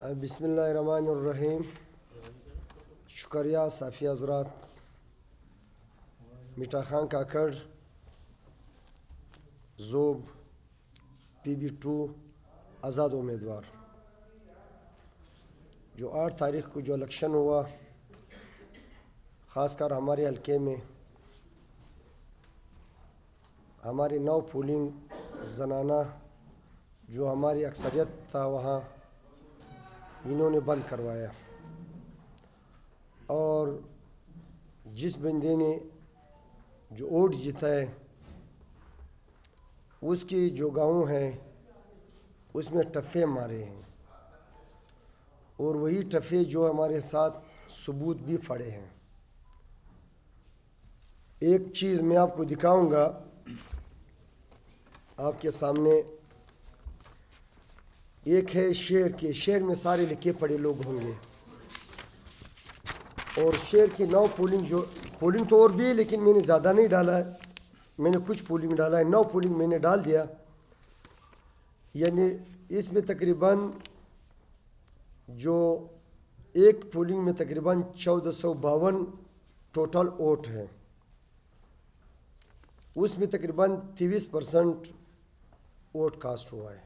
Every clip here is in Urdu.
بسم اللہ الرحمن الرحیم۔ شکریہ صافی حضرات، میٹھا خان کاکڑ، زوب، PB2 آزاد امیدوار۔ جو 8 تاریخ کو جو الیکشن ہوا، خاص کر ہمارے حلقے میں ہماری 9 پولنگ زنانہ جو ہماری اکثریت تھا وہاں انہوں نے بند کروایا، اور جس بندے نے جو ووٹ جیتا ہے اس کی جو گاؤں ہے اس میں ٹفے مارے ہیں، اور وہی ٹفے جو ہمارے ساتھ ثبوت بھی پڑے ہیں۔ ایک چیز میں آپ کو دکھاؤں گا آپ کے سامنے، ایک ہے شہر کے، شہر میں سارے لکھے پڑے لوگ ہوں گے، اور شہر کی 9 پولنگ تو اور بھی ہے، لیکن میں نے زیادہ نہیں ڈالا ہے، میں نے کچھ پولنگ ڈالا ہے، 9 پولنگ میں نے ڈال دیا، یعنی اس میں تقریباً جو ایک پولنگ میں تقریباً 1452 ٹوٹل ووٹ ہیں، اس میں تقریباً 23% ووٹ کاسٹ ہوا ہے۔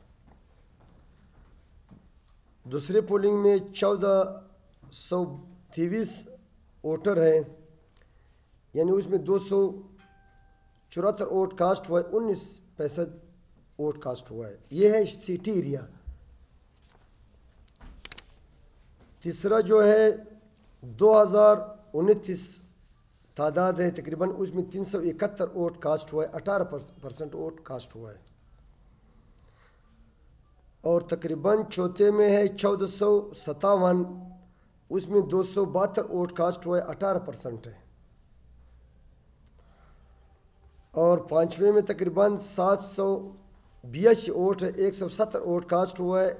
دوسرے پولنگ میں 1423 ووٹر ہیں، یعنی اس میں 274 ووٹ کاسٹ ہوا ہے، 19% ووٹ کاسٹ ہوا ہے۔ یہ ہے سٹی ایریا۔ تیسرا جو ہے 2029 تعداد ہے تقریباً، اس میں 371 ووٹ کاسٹ ہوا ہے، 18% ووٹ کاسٹ ہوا ہے۔ اور تقریباً چوتھے میں ہے 1457، اس میں 272 ووٹ کاسٹ ہوا ہے، 18% ہے۔ اور پانچویں میں تقریباً 782 ووٹ ہے، 170 ووٹ کاسٹ ہوا ہے،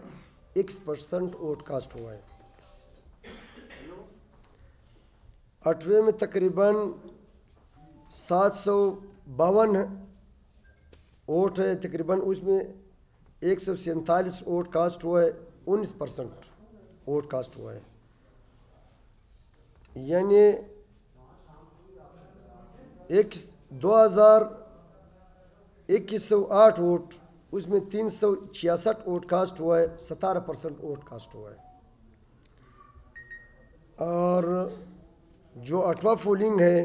1% ووٹ کاسٹ ہوا ہے۔ آٹھویں میں تقریباً 752 ووٹ ہے، تقریباً اس میں 147 ووٹ کاسٹ ہوا ہے، 19% ووٹ کاسٹ ہوا ہے۔ یعنی 2108 ووٹ، اس میں 366 ووٹ کاسٹ ہوا ہے، 17% ووٹ کاسٹ ہوا ہے۔ اور جو 8واں پولنگ ہے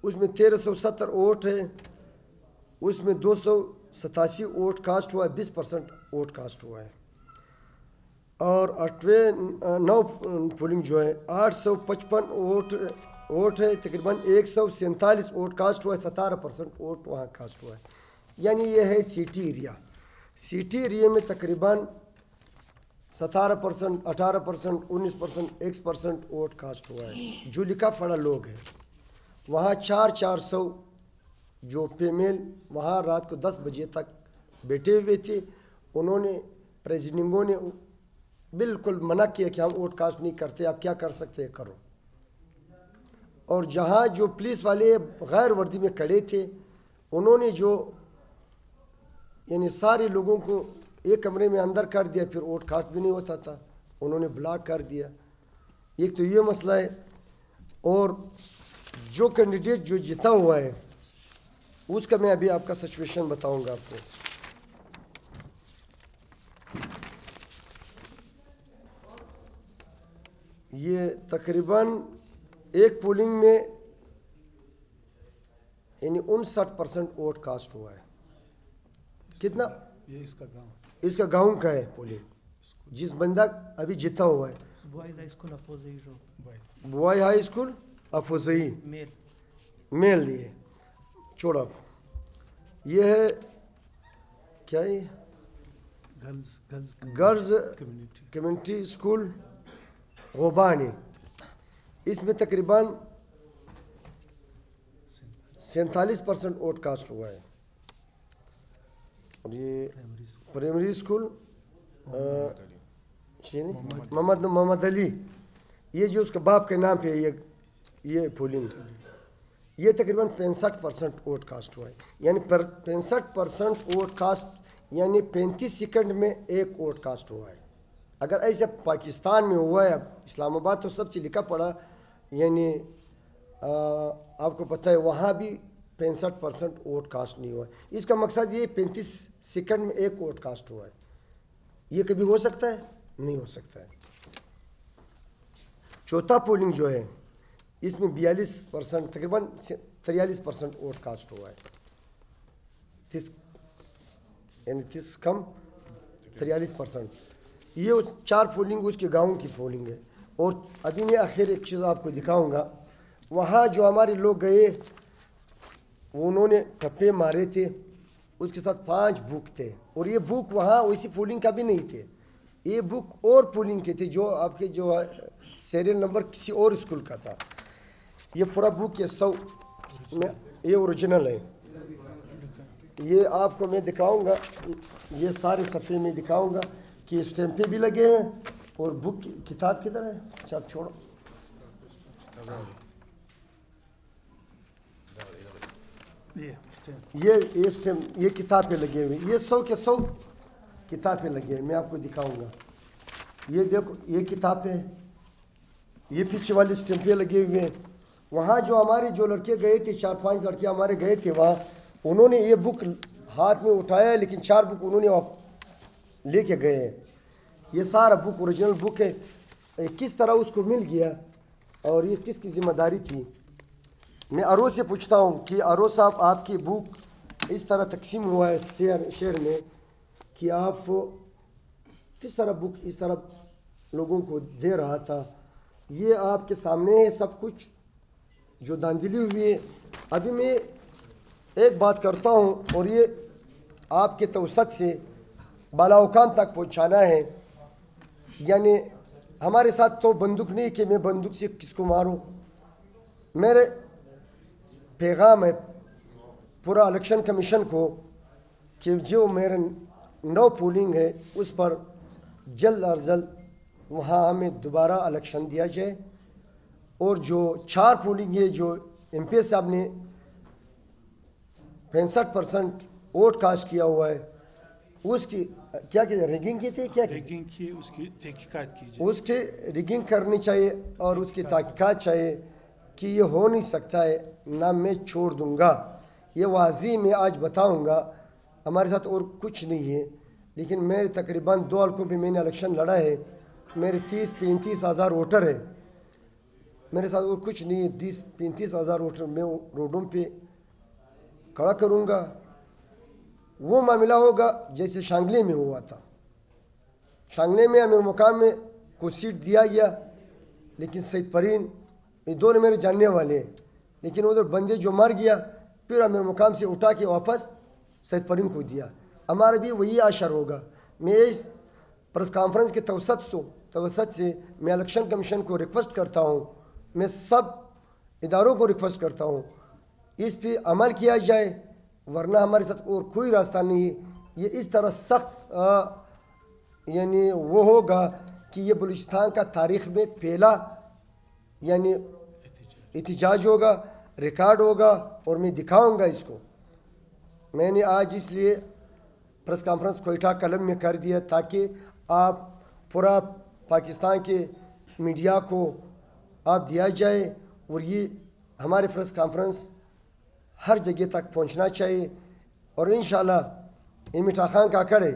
اس میں 1370 ووٹ ہے، اس میں 287 ووٹ کاسٹ ہوا ہے، 20% ووٹ کاسٹ ہوا ہے۔ اور 9 پولنگ جو ہے 855 ووٹ ہے، تقریباً 147 ووٹ کاسٹ ہوا ہے، 17% ووٹ وہاں کاسٹ ہوا ہے۔ یعنی یہ ہے سٹی ایریا۔ سٹی ایریا میں تقریباً 17%، 18%، 19%، 1% ووٹ کاسٹ ہوا ہے، جو لکھا پڑھا لوگ ہیں۔ وہاں 400 جو فیمیل وہاں رات کو 10 بجے تک بیٹھے ہوئے تھے، انہوں نے پریزیڈنگوں نے بالکل منع کیا کہ ہم ووٹ کاسٹ نہیں کرتے، آپ کیا کر سکتے ہیں کرو۔ اور جہاں جو پولیس والے غیر وردی میں کھڑے تھے، انہوں نے جو یعنی سارے لوگوں کو ایک کمرے میں اندر کر دیا، پھر ووٹ کاسٹ بھی نہیں ہوتا تھا، انہوں نے بلاک کر دیا۔ ایک تو یہ مسئلہ ہے، اور جو کینڈیڈیٹ جو جیتا ہوا ہے اس کا میں ابھی آپ کا سچویشن بتاؤں گا آپ کو۔ یہ تقریباً ایک پولنگ میں یعنی 59% ووٹ کاسٹ ہوا ہے۔ کتنا؟ یہ اس کا گاؤں، اس کا گاؤں کا ہے پولنگ، جس بندہ ابھی جیتا ہوا ہے۔ Boys high school Afozai road, boys high school Afozai میل، یہ چھوڑا۔ یہ ہے کیا ہے؟ گرلز کمیونٹی اسکول غوبانی۔ اس میں تقریباً 47% ووٹ کاسٹ ہوا ہے۔ اور یہ پرائمری اسکول محمد علی، یہ جو اس کے باپ کے نام پہ یہ پولنگ، یہ تقریباً 65% ووٹ کاسٹ ہوا ہے۔ یعنی 65% ووٹ کاسٹ، یعنی 35 سیکنڈ میں ایک ووٹ کاسٹ ہوا ہے۔ اگر ایسے پاکستان میں ہوا ہے، اسلام آباد تو سب سے لکھا پڑا، یعنی آپ کو پتہ ہے وہاں بھی 65% ووٹ کاسٹ نہیں ہوا ہے۔ اس کا مقصد یہ 35 سیکنڈ میں ایک ووٹ کاسٹ ہوا ہے، یہ کبھی ہو سکتا ہے؟ نہیں ہو سکتا ہے۔ چوتھا پولنگ جو ہے اس میں 42% تقریباً 43% ووٹ کاسٹ ہوا ہے، یعنی 30 کم 43%۔ یہ 4 پولنگ اس کے گاؤں کی پولنگ ہے۔ اور ابھی میں آخر ایک چیز آپ کو دکھاؤں گا، وہاں جو ہمارے لوگ گئے انہوں نے ٹھپے مارے تھے، اس کے ساتھ 5 بک تھے، اور یہ بک وہاں ویسی پولنگ کا بھی نہیں تھے، یہ بک اور پولنگ کے تھے جو آپ کے جو سیریل نمبر کسی اور اسکول کا تھا۔ یہ پورا بک یہ 100 میں یہ اوریجنل ہے، یہ آپ کو میں دکھاؤں گا، یہ سارے صفحے میں دکھاؤں گا کہ اسٹیمپیں بھی لگے ہیں، اور بک کتاب کدھر ہے؟ اچھا آپ چھوڑو، یہ کتاب پہ لگے ہوئے، یہ 100 کے 100 کتاب پہ لگے ہیں، میں آپ کو دکھاؤں گا۔ یہ دیکھو یہ کتاب پہ، یہ پیچھے والی اسٹیمپیں لگے ہوئے ہیں۔ وہاں جو ہمارے جو لڑکے گئے تھے، 4-5 لڑکے ہمارے گئے تھے وہاں، انہوں نے یہ بک ہاتھ میں اٹھایا ہے، لیکن 4 بک انہوں نے لے کے گئے ہیں۔ یہ سارا بک اوریجنل بک ہے، کس طرح اس کو مل گیا اور یہ کس کی ذمہ داری تھی؟ میں ارو سے پوچھتا ہوں کہ ارو صاحب آپ کی بک اس طرح تقسیم ہوا ہے شہر میں کہ آپ کس طرح بک اس طرح لوگوں کو دے رہا تھا؟ یہ آپ کے سامنے ہے سب کچھ جو دھاندلی ہوئی ہے۔ ابھی میں ایک بات کرتا ہوں اور یہ آپ کے توسط سے بالا حکام تک پہنچانا ہے، یعنی ہمارے ساتھ تو بندوق نہیں کہ میں بندوق سے کس کو ماروں، میرے پیغام ہے پورا الیکشن کمیشن کو کہ جو میرے 9 پولنگ ہے اس پر جلد از جلد وہاں ہمیں دوبارہ الیکشن دیا جائے، اور جو 4 پولنگ ہے جو ایم پی صاحب نے 65% ووٹ کاسٹ کیا ہوا ہے، اس کی کیا کہتے ہیں ریگنگ کی تھی، کیا ریگنگ کی، اس کی تحقیقات کی جائے، اس کی ریگنگ کرنی چاہیے اور اس کی تحقیقات چاہیے کہ یہ ہو نہیں سکتا ہے، نہ میں چھوڑ دوں گا، یہ واضح میں آج بتاؤں گا۔ ہمارے ساتھ اور کچھ نہیں ہے، لیکن میرے تقریباً 2 حلقوں پہ میں نے الیکشن لڑا ہے، میرے 30-35 ہزار ووٹر ہے، میرے ساتھ اور کچھ نہیں ہے۔ 30-35 ہزار ووٹر میں روڈوں پہ کھڑا کروں گا، وہ معاملہ ہوگا جیسے شانگلے میں ہوا تھا۔ شانگلے میں امیر مقام میں کو سیٹ دیا گیا، لیکن سید پرین، یہ دونوں میرے جاننے والے ہیں، لیکن ادھر بندے جو مر گیا پھر امیر مقام سے اٹھا کے واپس سید پرین کو دیا۔ ہمارا بھی وہی اشر ہوگا۔ میں اس پریس کانفرنس کے توسط سے میں الیکشن کمیشن کو ریکویسٹ کرتا ہوں، میں سب اداروں کو ریکویسٹ کرتا ہوں اس پہ عمل کیا جائے، ورنہ ہمارے ساتھ اور کوئی راستہ نہیں ہے۔ یہ اس طرح سخت یعنی وہ ہوگا کہ یہ بلوچستان کا تاریخ میں پہلا یعنی احتجاج ہوگا، ریکارڈ ہوگا، اور میں دکھاؤں گا اس کو۔ میں نے آج اس لیے پریس کانفرنس کوئٹہ قلم میں کر دیا تاکہ آپ پورا پاکستان کے میڈیا کو آپ دیا جائے، اور یہ ہمارے پریس کانفرنس ہر جگہ تک پہنچنا چاہیے۔ اور انشاءاللہ یہ میٹھا خان کاکڑ ہے،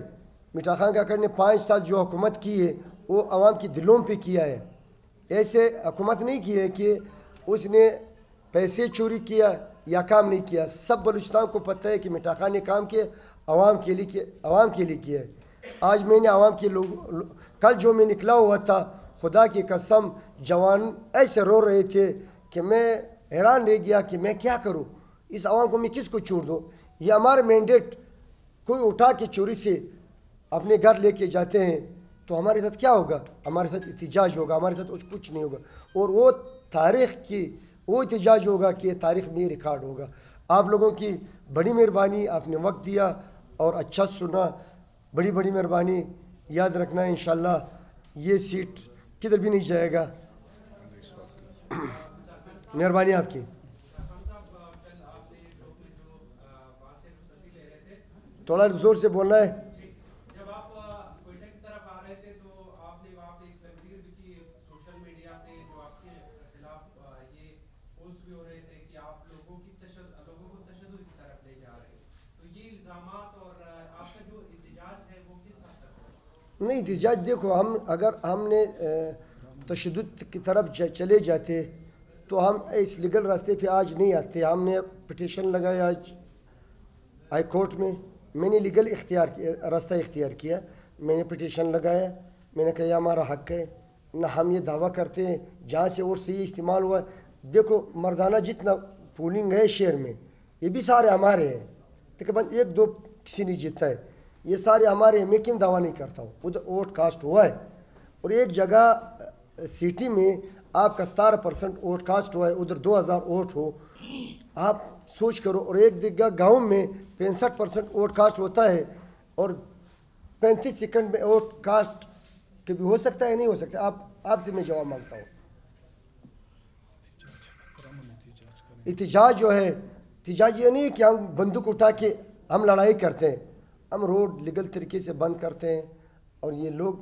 میٹھا خان کاکڑ نے 5 سال جو حکومت کی ہے وہ عوام کی دلوں پہ کیا ہے، ایسے حکومت نہیں کی ہے کہ اس نے پیسے چوری کیا یا کام نہیں کیا۔ سب بلوچستان کو پتہ ہے کہ میٹھا خان نے کام کیا، عوام کے لیے کیا ہے۔ آج میں نے عوام کے کل جو میں نکلا ہوا تھا، خدا کی قسم جوان ایسے رو رہے تھے کہ میں حیران رہ گیا کہ میں کیا کروں، اس عوام کو میں کس کو چھوڑ دوں۔ یہ ہمارا مینڈیٹ کوئی اٹھا کے چوری سے اپنے گھر لے کے جاتے ہیں تو ہمارے ساتھ کیا ہوگا؟ ہمارے ساتھ احتجاج ہوگا، ہمارے ساتھ کچھ نہیں ہوگا، اور وہ تاریخ کی وہ احتجاج ہوگا کہ یہ تاریخ میں ریکارڈ ہوگا۔ آپ لوگوں کی بڑی مہربانی، آپ نے وقت دیا اور اچھا سنا، بڑی مہربانی۔ یاد رکھنا انشاءاللہ یہ سیٹ کدھر بھی نہیں جائے گا، مہربانی آپ کی۔ تھوڑا زور سے بولنا ہے۔ جب آپ کوئٹہ کی طرف آ رہے تھے تو آپ پوسٹ بھی ہو رہے تھے کہ آپ لوگوں کو تشدد کی طرف لے جا رہے ہیں، تو یہ الزامات اور آپ کا جو احتجاج ہے وہ کس حد تک ہے؟ نہیں احتجاج دیکھو، اگر ہم نے تشدد کی طرف چلے جاتے تو ہم اس لیگل راستے پہ آج نہیں آتے. ہم نے پٹیشن لگایا آج ہائی کورٹ میں نے لیگل راستہ اختیار کیا. میں نے پٹیشن لگایا، میں نے کہا یہ ہمارا حق ہے، نہ ہم یہ دعویٰ کرتے ہیں جہاں سے ووٹ صحیح استعمال ہوا ہے. دیکھو مردانہ جتنا پولنگ ہے شہر میں یہ بھی سارے ہمارے ہیں، تقریباً 1-2 کسی نے جیتا ہے، یہ سارے ہمارے ہیں. میں کیوں دعویٰ نہیں کرتا ہوں؟ ادھر ووٹ کاسٹ ہوا ہے، اور ایک جگہ سٹی میں آپ کا 17% ووٹ کاسٹ ہوا ہے، ادھر 2000 ووٹ ہو. آپ سوچ کرو. اور ایک جگہ گاؤں میں 65% ووٹ کاسٹ ہوتا ہے اور 35 سیکنڈ میں ووٹ کاسٹ کبھی ہو سکتا ہے نہیں ہو سکتا. آپ سے میں جواب مانگتا ہوں. احتجاج جو ہے، احتجاج یہ نہیں کہ ہم بندوق اٹھا کے ہم لڑائی کرتے ہیں، ہم روڈ لیگل طریقے سے بند کرتے ہیں. اور یہ لوگ،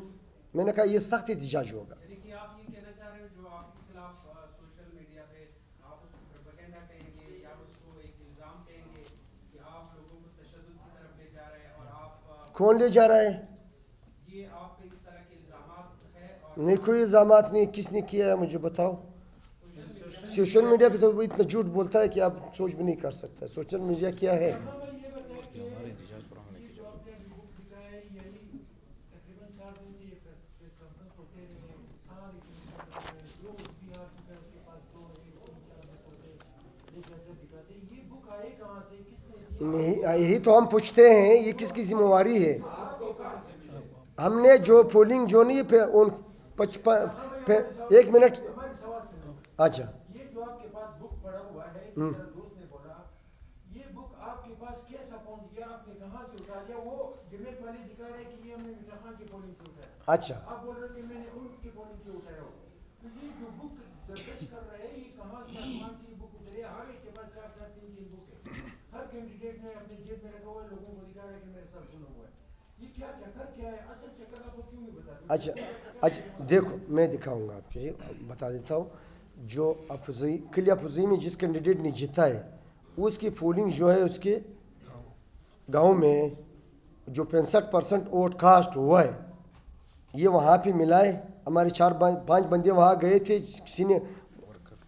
میں نے کہا یہ سخت احتجاج ہوگا. یعنی کہ آپ یہ کہنا چاہ رہے ہو جو آپ کے خلاف سوشل میڈیا پہ آپ اس کو پروپیگنڈا کہیں گے یا اس کو ایک الزام کہیں گے کہ آپ لوگوں کو تشدد کی طرف لے جا رہے ہیں، اور آپ کون لے جا رہا ہے؟ یہ آپ پہ اس طرح کے الزامات ہے؟ اور نہیں کوئی الزامات نہیں. کس نے کیا ہے مجھے بتاؤ. سوشل میڈیا پہ تو وہ اتنا جھوٹ بولتا ہے کہ آپ سوچ بھی نہیں کر سکتے. سوشل میڈیا کیا ہے؟ یہی تو ہم پوچھتے ہیں، یہ کس کی ذمہ داری ہے؟ ہم نے جو پولنگ جو نہیں پہ 1 منٹ. اچھا یہ جو آپ کے پاس بک پڑا ہوا ہے، میرا دوست نے بولا یہ بک آپ کے پاس کیسا پہنچ گیا، آپ نے کہاں سے اٹھا لیا؟ وہ جمعیت والے دکھا رہے کہ یہ ہم نے مٹا خان کی پولنگ سے اٹھایا. اچھا آپ بول رہے کہ میں نے ان کی پولنگ سے اٹھایا ہو. یہ جو بک گردش کر رہے ہیں، یہ کہاں سے آسمان سے یہ بک اترے؟ ہر ایک کے پاس 4-4 3 بک ہے. ہر کینڈیڈیٹ نے اپنے جیب میں رکھا ہوا ہے، لوگوں کو دکھا رہا ہے کہ میرے ساتھ سنا ہوا ہے. یہ کیا چکر کیا ہے؟ اصل چکر آپ کو کیوں نہیں بتا؟ اچھا دیکھو میں دکھاؤں گا آپ کے، بتا دیتا ہوں. جو قلعہ افضی میں جس کینڈیڈیٹ نے جیتا ہے اس کی پولنگ جو ہے اس کے گاؤں میں جو 65% ووٹ کاسٹ ہوا ہے یہ وہاں پہ ملا ہے. ہمارے 4-5 بندے وہاں گئے تھے. کسی نے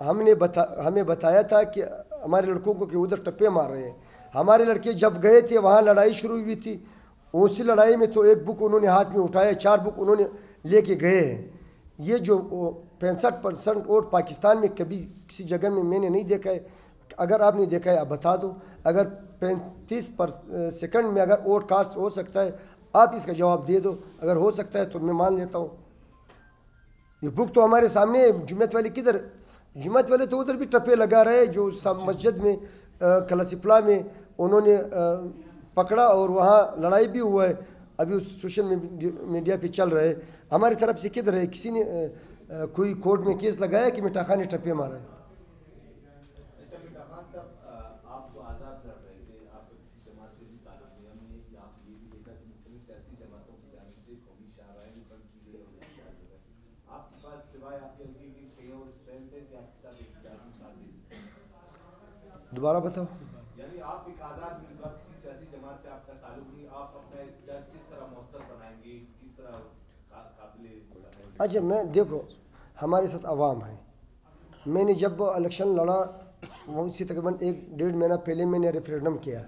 ہمیں بتایا تھا کہ ہمارے لڑکوں کو کہ ادھر ٹپے مار رہے ہیں. ہمارے لڑکے جب گئے تھے وہاں لڑائی شروع ہوئی تھی. اسی لڑائی میں تو ایک بک انہوں نے ہاتھ میں اٹھایا، 4 بک انہوں نے لے کے گئے ہیں. یہ جو 65% ووٹ پاکستان میں کبھی کسی جگہ میں نے نہیں دیکھا ہے. اگر آپ نے دیکھا ہے آپ بتا دو. اگر 35 سیکنڈ میں اگر ووٹ کاسٹ ہو سکتا ہے آپ اس کا جواب دے دو. اگر ہو سکتا ہے تو میں مان لیتا ہوں. یہ بک تو ہمارے سامنے ہے. جمعیت والے کدھر؟ جمعیت والے تو ادھر بھی ٹپے لگا رہے. جو مسجد میں کلاسپلا میں انہوں نے پکڑا اور وہاں لڑائی بھی ہوا ہے. ابھی اس سوشل میڈیا پہ چل رہے. ہماری طرف سے کدھر ہے؟ کسی نے کوئی کورٹ میں کیس لگایا کہ مٹا خان نے ٹپے مارا ہے؟ دوبارہ بتاؤ. یعنی آپ ایک آزاد امیدوار، کسی سیاسی جماعت سے آپ کا تعلق نہیں، آپ اپنا احتجاج کس طرح مؤثر بنائیں گے، کس طرح قابل؟ اچھا میں دیکھو ہمارے ساتھ عوام ہے. میں نے جب الیکشن لڑا وہ سے تقریباً 1-1.5 مہینہ پہلے میں نے ریفرینڈم کیا.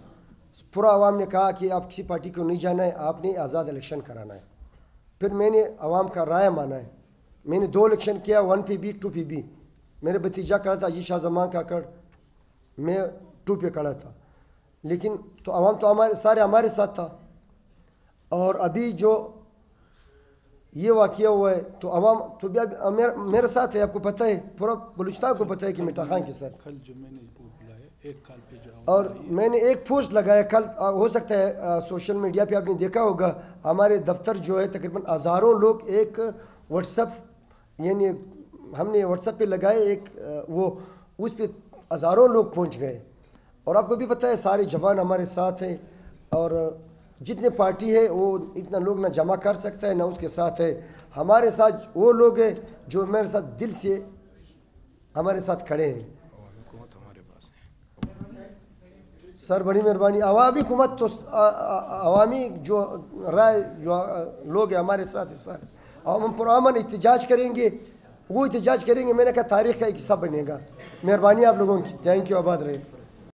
پورا عوام نے کہا کہ آپ کسی پارٹی کو نہیں جانا ہے، آپ نے آزاد الیکشن کرانا ہے. پھر میں نے عوام کا رائے مانا ہے. میں نے 2 الیکشن کیا، 1 پہ بھی 2 پہ بھی. میرے بھتیجا کھڑا تھا اجیت شاہ زمان کا کڑ، میں 2 پہ کھڑا تھا. لیکن تو عوام تو ہمارے ساتھ تھا. اور ابھی جو یہ واقعہ ہوا ہے تو عوام تو بھی میرے ساتھ ہے. آپ کو پتہ ہے، پورا بلوچستان کو پتہ ہے کہ مٹا خان کے ساتھ. کل جو میں نے وہ بلایا 1 کال پہ جو اور میں نے ایک پوسٹ لگایا کل، ہو سکتا ہے سوشل میڈیا پہ آپ نے دیکھا ہوگا. ہمارے دفتر جو ہے تقریباً ہزاروں لوگ ایک واٹس ایپ، یعنی ہم نے واٹس ایپ پہ لگائے ایک وہ، اس پہ ہزاروں لوگ پہنچ گئے. اور آپ کو بھی پتہ ہے سارے جوان ہمارے ساتھ ہیں. اور جتنے پارٹی ہے وہ اتنا لوگ نہ جمع کر سکتا ہے نہ اس کے ساتھ ہے. ہمارے ساتھ وہ لوگ ہیں جو میرے ساتھ دل سے ہمارے ساتھ کھڑے ہیں. سر بڑی مہربانی. عوامی حکومت تو عوامی جو رائے جو لوگ ہیں ہمارے ساتھ ہیں سر, ہم پرامن احتجاج کریں گے, وہ احتجاج کریں گے. میں نے کہا تاریخ کا ایک حصہ بنے گا. مہربانی آپ لوگوں کی. Thank you. آباد رہے.